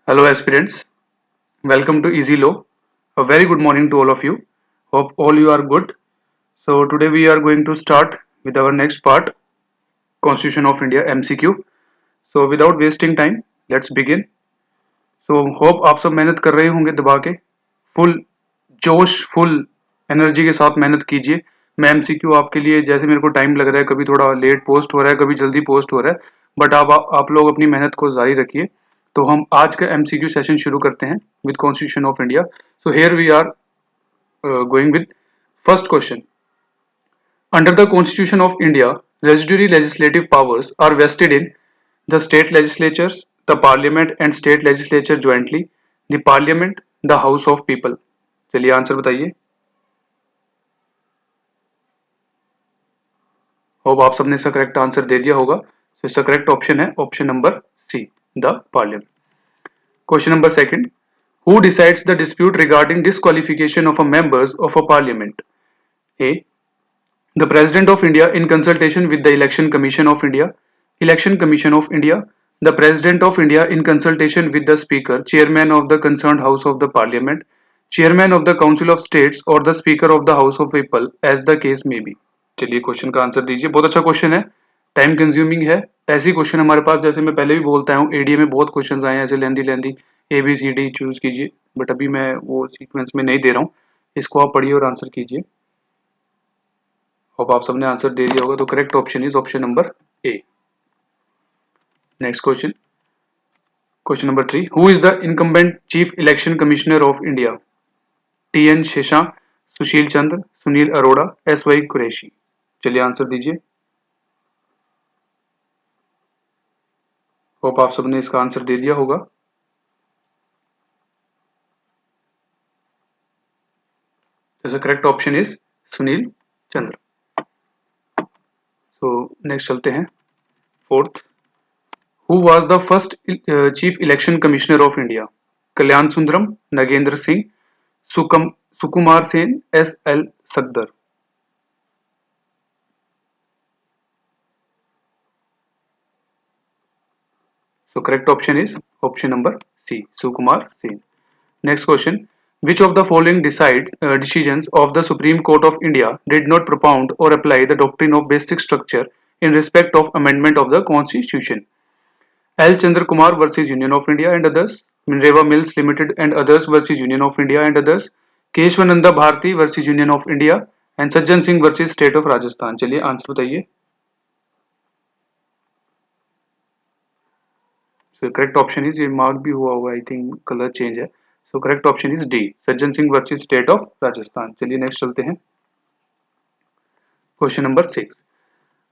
Hello, aspirants. Welcome to Easy Law. A very good morning to all of you. Hope all you are good. So, today we are going to start with our next part Constitution of India MCQ. So, without wasting time, let's begin. So, hope आप सब मेहनत कर रहे होंगे दबा के full जोश full energy के साथ मेहनत कीजिए. मैं एमसीक्यू आपके लिए जैसे मेरे को टाइम लग रहा है कभी थोड़ा लेट पोस्ट हो रहा है कभी जल्दी पोस्ट हो रहा है बट आप लोग अपनी मेहनत को जारी रखिए. तो हम आज का एमसीक्यू सेशन शुरू करते हैं with constitution of India. So here we are going with first question. Under the constitution of India residuary legislative powers are vested in the state legislatures, the parliament and state legislature jointly, the parliament, the house of people. चलिए answer बताइए. Hope आप सबने इसका correct answer दे दिया होगा. तो इसका correct option है option number c, the parliament. Question number second. Who decides the dispute regarding disqualification of a members of a parliament? A. The President of India in consultation with the Election Commission of India, Election Commission of India, the President of India in consultation with the Speaker, Chairman of the concerned House of the Parliament, Chairman of the Council of States or the Speaker of the House of People as the case may be. चलिए question का answer दीजिए. बहुत अच्छा question है, time consuming है. ऐसी question हमारे पास जैसे मैं पहले भी बोलता हूँ एडीए में बहुत क्वेश्चन आए हैं ऐसे लेंदी लेंदी A B C D choose कीजिए बट अभी मैं वो सीक्वेंस में नहीं दे रहा हूँ. इसको आप पढ़िए और आंसर कीजिए. होप आप सबने आंसर दे दिया होगा. तो correct option is option number A. Next question. Question number 3. Who is the incumbent chief election commissioner of India? T N. Shashank, Sushil Chandra, Sunil Arora, S Y. Qureshi. चलिए आंसर दीजिए. होप आप सबने इसका आंसर दे दिया होगा. The correct option is Sunil Chandra. So next चलते हैं. Fourth. Who was the first Chief Election Commissioner of India? Kalyan Sundaram, Nagendra Singh, Sukumar Sen, S.L. Sagdar. So correct option is option number C, Sukumar Sen. Next question. Which of the following decisions of the Supreme Court of India did not propound or apply the doctrine of basic structure in respect of amendment of the Constitution? L. Chandra Kumar versus Union of India and others, Minreva Mills Limited and others versus Union of India and others, Kesavananda Bharati versus union of India and Sajjan Singh versus state of Rajasthan. चलिए answer बताइए. So correct option is, ये mark भी हुआ होगा I think colour change है. So correct option is D, Sajjan Singh versus state of Rajasthan. चलिए next चलते हैं. Question number 6.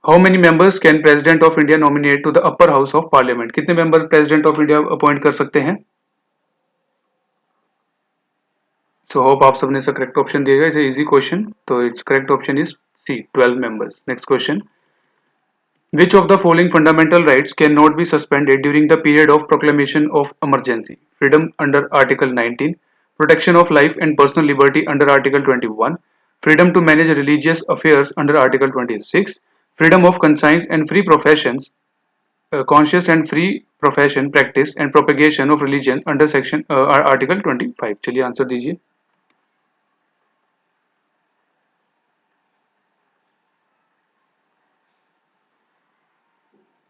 How many members can president of India nominate to the upper house of parliament? कितने member president of India appoint कर सकते हैं? So hope आप सबने इसका करेक्ट ऑप्शन दिएगा. It's easy question. तो it's correct option is C, 12 members. Next question. Which of the following fundamental rights cannot be suspended during the period of proclamation of emergency? Freedom under Article 19, protection of life and personal liberty under Article 21, freedom to manage religious affairs under Article 26, freedom of conscience and free professions, conscious and free profession, practice and propagation of religion under section Article 25. चलिए answer दीजिए.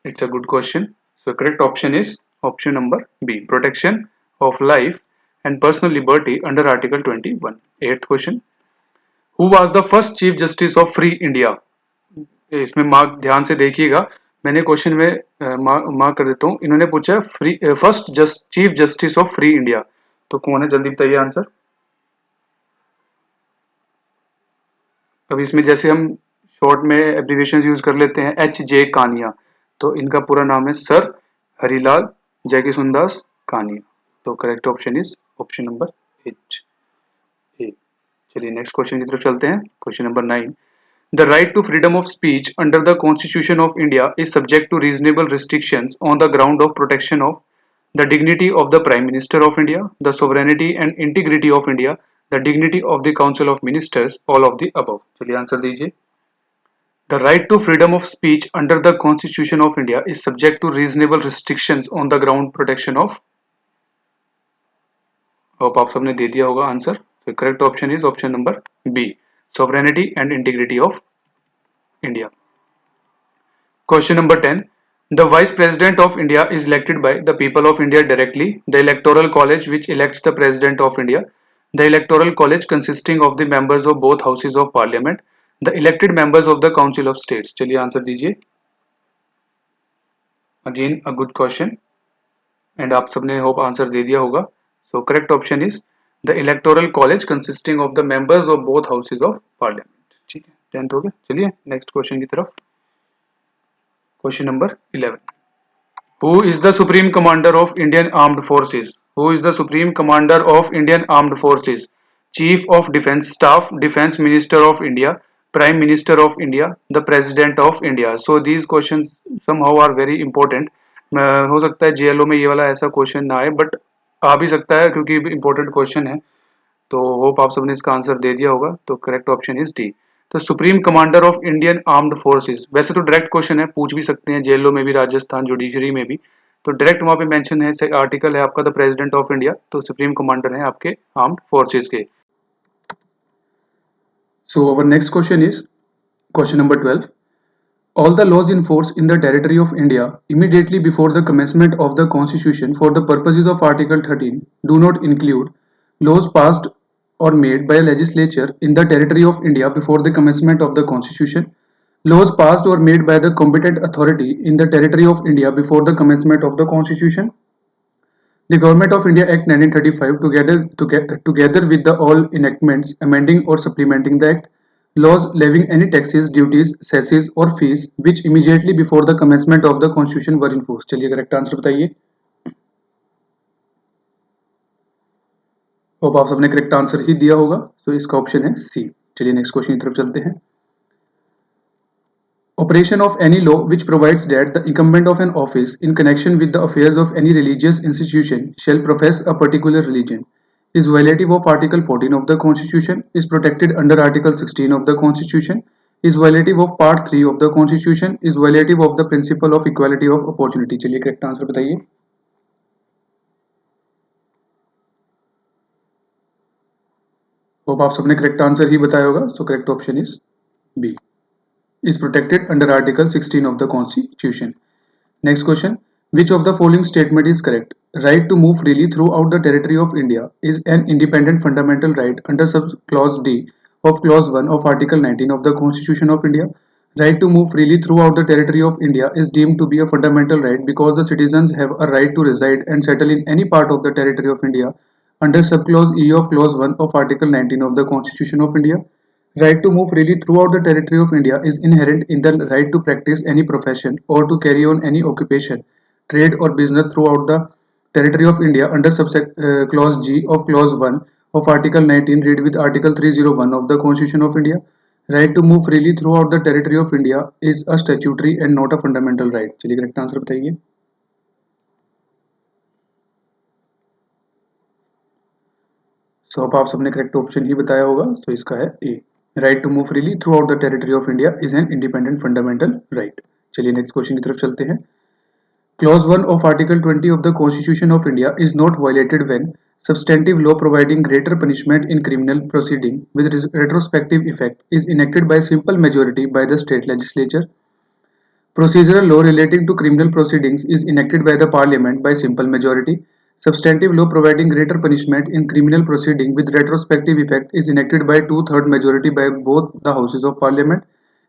It's a good question. So correct option is option number B, protection of life and personal liberty under Article 21. Eighth question. Who was the first Chief Justice of Free India? इसमें mark ध्यान से देखिएगा. मैंने question में mark कर देता हूँ. इन्होंने पूछा free first chief justice of free India. तो कौन है? जल्दी बताइए आंसर. अब इसमें जैसे हम शॉर्ट में एब्रीविएशन यूज कर लेते हैं, H.J. कानिया. तो इनका पूरा नाम है सर हरिलाल जयकिशुनदास कानिया. तो correct option is option number h. चलिए नेक्स्ट क्वेश्चन की तरफ चलते हैं. Question number 9. The right to freedom of speech under the constitution of India is subject to reasonable restrictions on the ground of protection of the dignity of the prime minister of India, the sovereignty and integrity of India, the dignity of the council of ministers, all of the above. चलिए answer दीजिए. The right to freedom of speech under the Constitution of India is subject to reasonable restrictions on the ground protection of. Hope आप सबने दे दिया होगा answer. तो correct option is option number b, sovereignty and integrity of India. Question number 10. The Vice President of India is elected by the people of India directly. The Electoral College which elects the President of India. The Electoral College consisting of the members of both houses of Parliament. The elected members of the Council of States. चलिए answer दीजिए। Again a good question and आप सबने hope answer दे दिया होगा। So correct option is the Electoral College consisting of the members of both houses of Parliament. ठीक है, 10th हो गया। चलिए नेक्स्ट क्वेश्चन की तरफ। Question number 11. Who is the Supreme Commander of Indian Armed Forces? Who is the Supreme Commander of Indian Armed Forces? Chief of Defence Staff, Defence Minister of India, Prime Minister of India, the President of India. So these questions somehow are very important. हो सकता है JLO में ये वाला ऐसा question ना आए, but आ भी सकता है क्योंकि इंपॉर्टेंट क्वेश्चन है। तो होप आप सबने इसका आंसर दे दिया होगा। तो करेक्ट ऑप्शन इज डी। तो supreme commander of Indian armed forces, वैसे तो डायरेक्ट क्वेश्चन है, पूछ भी सकते हैं जेलों में भी, राजस्थान जुडिशरी में भी, तो डायरेक्ट वहां पे मेंशन है, आर्टिकल है आपका द प्रेसिडेंट ऑफ इंडिया, तो सुप्रीम कमांडर है आपके आर्म्ड फोर्सेस के। So our next question is question number 12. All the laws in force in the territory of India immediately before the commencement of the Constitution for the purposes of Article 13 do not include laws passed or made by a legislature in the territory of India before the commencement of the Constitution, laws passed or made by the competent authority in the territory of India before the commencement of the Constitution. The Government of India Act 1935 together with the all enactments amending or supplementing the Act, laws levying any taxes, duties, cesses or fees which immediately before the commencement of the Constitution were in force. चलिए correct answer बताइए। Hope आप सबने correct answer ही दिया होगा, तो इसका option है सी। चलिए नेक्स्ट क्वेश्चन की तरफ चलते हैं। Operation of any law which provides that the incumbent of an office in connection with the affairs of any religious institution shall profess a particular religion is violative of Article 14 of the Constitution, is protected under Article 16 of the Constitution, is violative of Part 3 of the Constitution, is violative of the principle of equality of opportunity. चलिए correct answer बताइए। Hope आप सबने correct answer ही बताया होगा, so correct option is b, is protected under Article 16 of the Constitution. Next question. Which of the following statement is correct? Right to move freely throughout the territory of India is an independent fundamental right under Clause D of Clause 1 of Article 19 of the Constitution of India. Right to move freely throughout the territory of India is deemed to be a fundamental right because the citizens have a right to reside and settle in any part of the territory of India under subclause E of Clause 1 of Article 19 of the Constitution of India. Right to move freely throughout the territory of India is inherent in the right to practice any profession or to carry on any occupation, trade or business throughout the territory of India under clause G of clause 1 of Article 19 read with Article 301 of the Constitution of India. Right to move freely throughout the territory of India is a statutory and not a fundamental right. चलिए correct answer बताइए। सो अब आप सबने correct option ही बताया होगा, तो इसका है A, right to move freely throughout the territory of India is an independent fundamental right. चलिए नेक्स्ट क्वेश्चन की तरफ चलते हैं। Clause 1 of Article 20 of the Constitution of India is not violated when substantive law providing greater punishment in criminal proceeding with retrospective effect is enacted by simple majority by the state legislature. Procedural law relating to criminal proceedings is enacted by the Parliament by simple majority. Substantive law providing greater punishment in criminal proceeding with retrospective effect is enacted by two-third majority by both the houses of Parliament.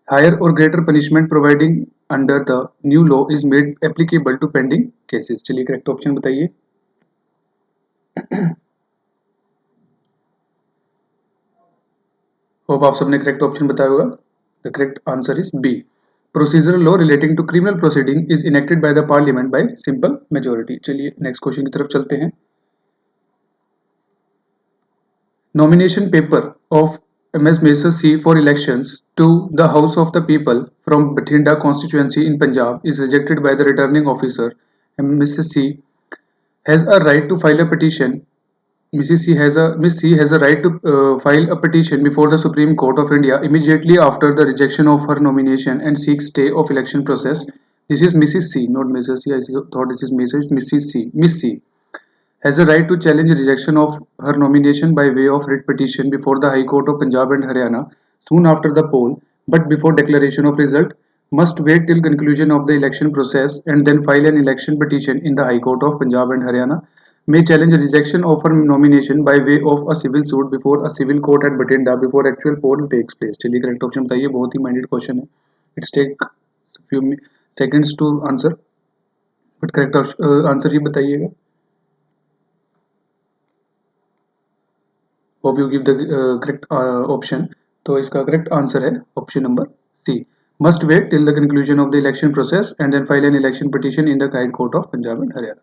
Higher or greater punishment providing under the new law is made applicable to pending cases. चलिए correct option बताइए। Hope आप सबने correct option बताया होगा। The correct answer is b, procedural law relating to criminal proceeding is enacted by the parliament by simple majority. चलिए next question की तरफ चलते हैं। Nomination paper of MS Mesa C for elections to the House of the People from Bathinda constituency in Punjab is rejected by the returning officer. Mrs. C has a right to file a petition. Miss C has a right to file a petition before the Supreme Court of India immediately after the rejection of her nomination and seek stay of election process. This is Mrs. C, not Mrs. C. I thought this is Mrs. C. Miss C. has a right to challenge rejection of her nomination by way of writ petition before the High Court of Punjab and Haryana soon after the poll, but before declaration of result, must wait till conclusion of the election process and then file an election petition in the High Court of Punjab and Haryana, may challenge rejection of her nomination by way of a civil suit before a civil court at Batinda before actual poll takes place. चलिए correct option बताइए, बहुत ही minded question है. It's take few seconds to answer, but correct answer ही बताइएगा. Hope you give the correct option. तो इसका correct answer है option number C. Must wait till the conclusion of the election process and then file an election petition in the high court of Punjab and Haryana.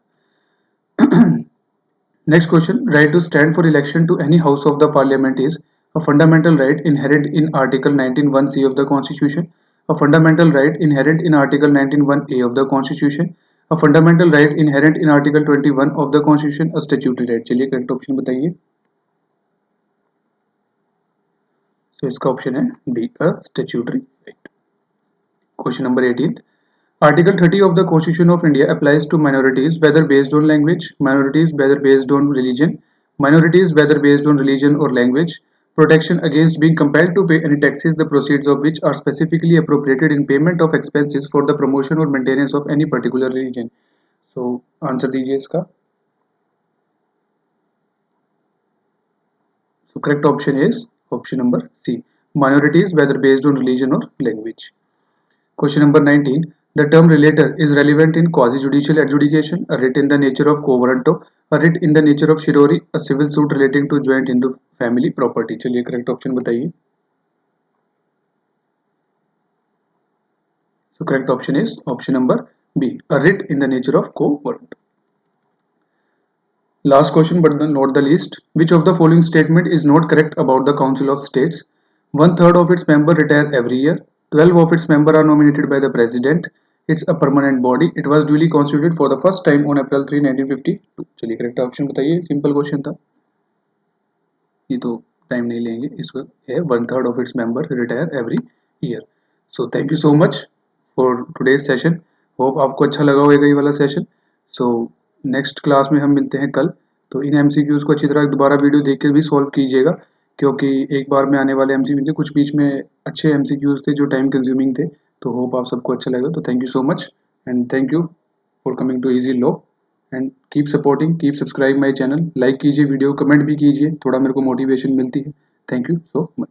Next question. Right to stand for election to any house of the parliament is a fundamental right inherent in Article 19(1)(c) of the Constitution, a fundamental right inherent in Article 19(1)(a) of the Constitution, a fundamental right inherent in Article 21 of the Constitution, a statutory right. चलिए correct option बताइए. So इसका option है D, a statutory right. Question number 18. Article 30 of the Constitution of India applies to minorities whether based on language, minorities whether based on religion, minorities whether based on religion or language, protection against being compelled to pay any taxes the proceeds of which are specifically appropriated in payment of expenses for the promotion or maintenance of any particular religion. So answer दीजिए इसका. So correct option is option number C. Minorities whether based on religion or language. Question number 19. The term relator is relevant in quasi-judicial adjudication, a writ in the nature of quo warranto, a writ in the nature of certiorari, a civil suit relating to joint into family property. चलिए correct option बताइए. So correct option is option number B. A writ in the nature of quo warranto. Last question but not the least. Which of the following statement is not correct about the Council of States? 1/3 of its members retire every year. 12 of its members are nominated by the President. It's a permanent body. It was duly constituted for the first time on April 3, 1952. चलिए correct option बताइए. Simple question था ये, तो time नहीं लेंगे. इसका है 1/3 of its members retire every year. So thank you so much for today's session. Hope आपको अच्छा लगा होगा ये वाला सेशन. सो नेक्स्ट क्लास में हम मिलते हैं कल. तो इन एमसीक्यूज को अच्छी तरह दोबारा वीडियो देख के भी सॉल्व कीजिएगा, क्योंकि एक बार में आने वाले एमसीक्यू थे, कुछ बीच में अच्छे एमसीक्यूज थे जो टाइम कंज्यूमिंग थे. तो होप आप सबको अच्छा लगा. तो thank you so much and thank you for coming to easy law and keep supporting, keep subscribe my channel. Like कीजिए वीडियो, कमेंट भी कीजिए, थोड़ा मेरे को मोटिवेशन मिलती है. Thank you so much.